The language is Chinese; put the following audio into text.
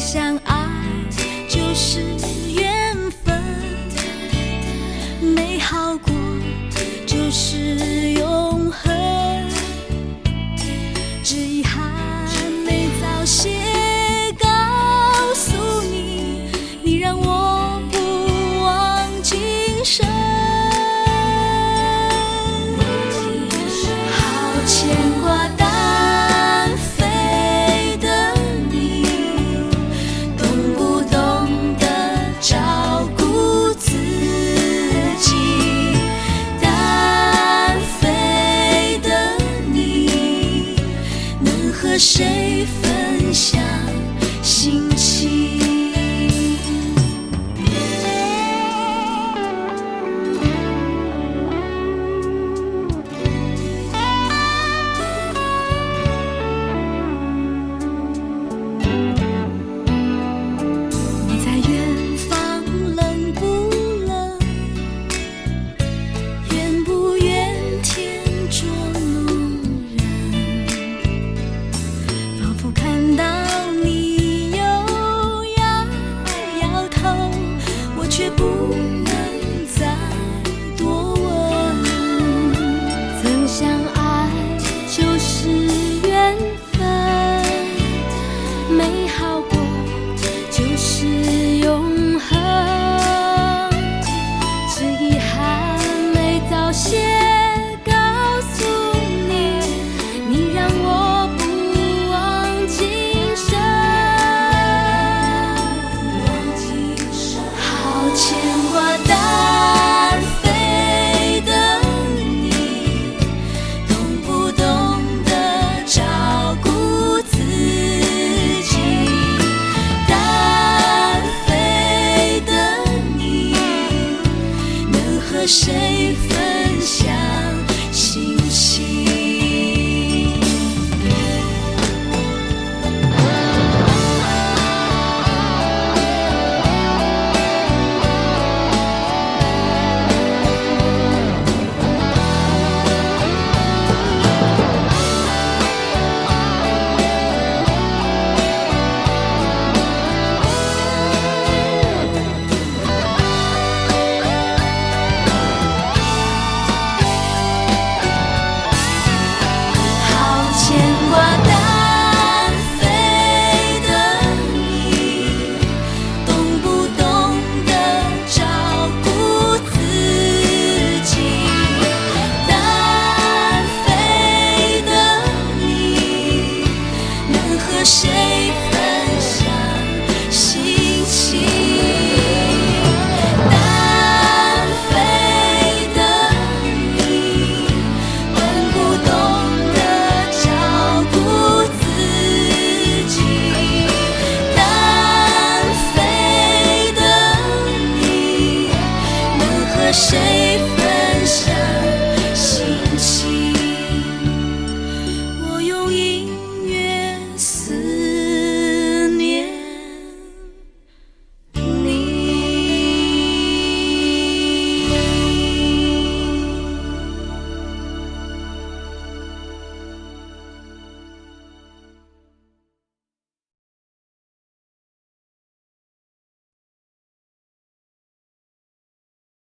相爱就是缘分，美好过就是永恒。只遗憾没早些告诉你，你让我不忘今生。好牵挂单飞的你，懂不懂得照顾自己？单飞的你，能和谁分享心情？你在远方冷不冷？愿不愿天捉弄人？仿佛看到你又摇摇头，我却不能再多问。曾相爱就是缘分，美好